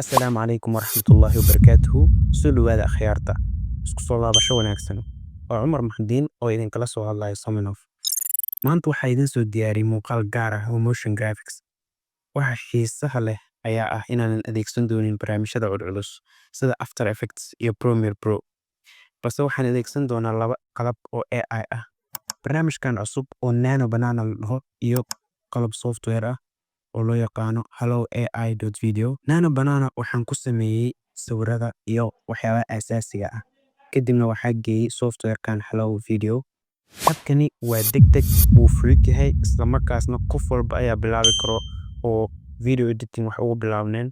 Assalaamu calaykum waraxmatullaahi wabarakaatuhu. Soo dhawaada akhyaarta. Isku soo laabasho wanaagsan. Waa Cumar Maxdiin oo idinkala soo hadlaya Sominoff. Maanta waxaa idin soo diyaariyey muuqaal gaar ah oo motion graphics. Waxa xiisaha leh ayaa ah inaanan adeegsan doonin barnaamijyada culculus sida After Effects iyo Premiere Pro, balse waxaan adeegsan doonaa laba qalab oo AI ah. Barnaamijkan cusub oo Nano Banana la dhaho iyo qalab software ah oo loo yaqaano hello.ai.video. Nano Banana waxaan ku sameeyey sawirada iyo waxyaabaha aasaasiga ah. Kadibna waxaa geeyey softwarekan Hello Video. Habkani waa degdeg, wuu fudud yahay, isla markaasna qof walba ayaa bilaabi karo oo video editing wax ugu bilaabneen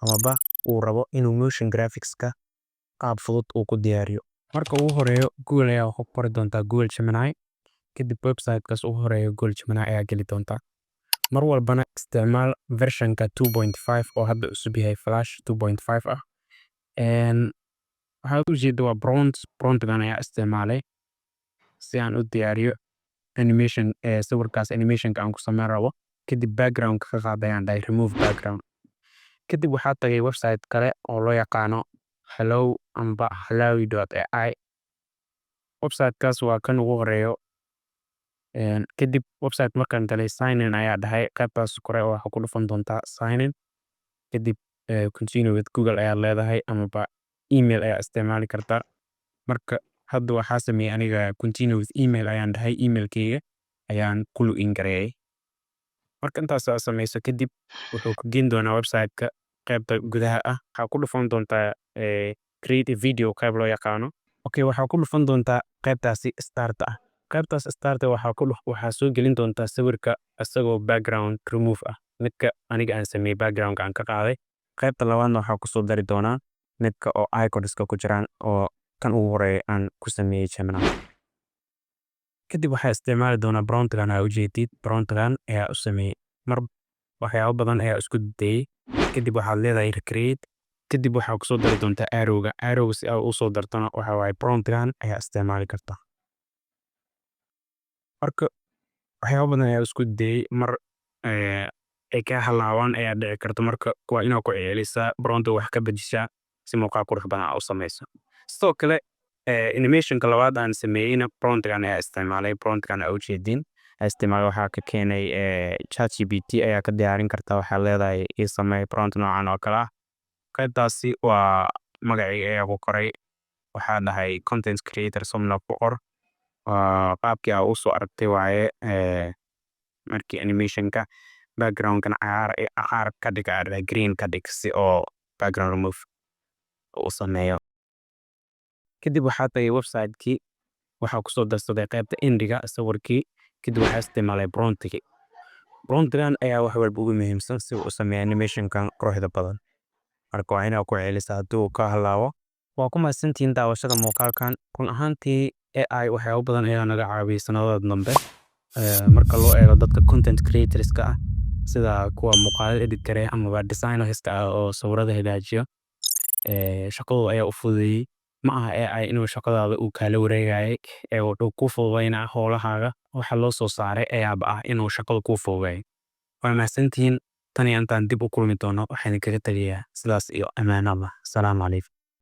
amaba uu rabo inuu motion graphics-ka qaab fudud uu ku diyaariyo. Marka ugu horeeyo Google ayaa ku qori doontaa Google Gemini. Kadib website-kaas ugu horeeyo Google Gemini ayaa geli doontaa. Mar walbana isticmaal version-ka 2.5 oo hadda cusub yahay Flash 2.5 ah. Waxaad u jeedaa waa prompt-gan ayaa isticmaalay si aan u diyaariyo animation sawirkaas animation-ka aan ku sameyn rabo. Kadib background-ka ka qaad ayaan dhahay remove background. Kadib waxaa tagay website kale oo loo yaqaano hello amba hadlayaa.ai. Website-kaas waa kan ugu horeeyo. Kadib website markaan galay sign in ayaa dhahay qaybtaas kore oo waxaa ku dhufan doontaa sign in. Kadib continue with Google ayaa leedahay amaba email ayaa isticmaali kartaa. Marka hadda waxaa sameeyay aniga continue with email ayaan dhahay, emailkayga ayaan ku login gareeyay. Marka intaas aad samayso kadib wuxuu ku geyn doonaa website-ka qaybta gudaha ah. Waxaa ku dhufan doontaa create a video qayb loo yaqaano. Okay, waxaa ku dhufan doontaa qaybtaasi start ah. Qaybtaas start waxaa soo gelin doontaa sawirka asagoo background remove ah. Midka aniga aan sameeyay background aan ka qaaday. Qaybta labaadna waxaa ku soo dari doonaa midka oo icons-ka ku jiraan oo kan ugu horeeyo aan ku sameeyay Gemini. Kadib waxaa isticmaali doonaa prompt-gan aad u jeedid. Prompt-gan ayaa u sameeyay mar waxyaabo badan ayaa isku dayay. Kadib waxaad leedahay recreate. Kadib waxaa ku soo dari doontaa arrow-ga. Arrow-ga si aad u soo dartana waxa waaye prompt-gan ayaa isticmaali kartaa. Marka waxyaabo badan ayaa isku dayay mar ay ka halaawaan ayaa dhici karta. Marka waa inaad ku celisaa prompt wax ka bedeshaa si muuqaal qurux badan aad u samayso. Sidoo kale animation-ka labaad aan sameeyayna prompt-gan ayaa isticmaalay. Prompt-gan aad u jeedin isticmaal waxaa ka keenay ChatGPT ayaa ka diyaarin kartaa. Waxaa leedahay ii sameey prompt noocan oo kale ah. Qaybtaasi waa magacayga ayaa ku qoray. Waxaa dhahay content creator Sominoff ku qor. Qaabkii aad u soo aragtay waaye markii animation-ka background-kan cagaar ka dhig green ka dhig si oo background remove u sameeyo. Kadib waxaa tagay website-kii waxaa ku soo darsaday qaybta indiga sawirkii. Kadib waxaa isticmaalay prompt-kii. Prompt-gan ayaa wax walba ugu muhiimsan si uu u sameeyo animation-kan quruxda badan. Marka waa inaad ku celisaa haddii uu ka halaawo. Waa ku mahadsantihiin daawashada muuqaalkan. Run ahaantii AI waxyaabo badan ayaa naga caawiyay sanadada dambe. Marka loo eego dadka content creators-ka ah sida kuwa muuqaal edit gareeya amaba designers-ka ah oo sawirada hagaajiyo. Shaqadooda ayaa u fududeeyey. Ma aha AI inuu shaqadaada uu kala wareegayay ee wuxuu ku fududeynaa howlahaaga. Waxa loo soo saaray ayaaba ah inuu shaqada ku fududeeyo. Waa mahadsantihiin. Tan iyo intaan dib u kulmi doono waxaan kaga tagayaa sidaas iyo amaanada. Assalaamu calaykum.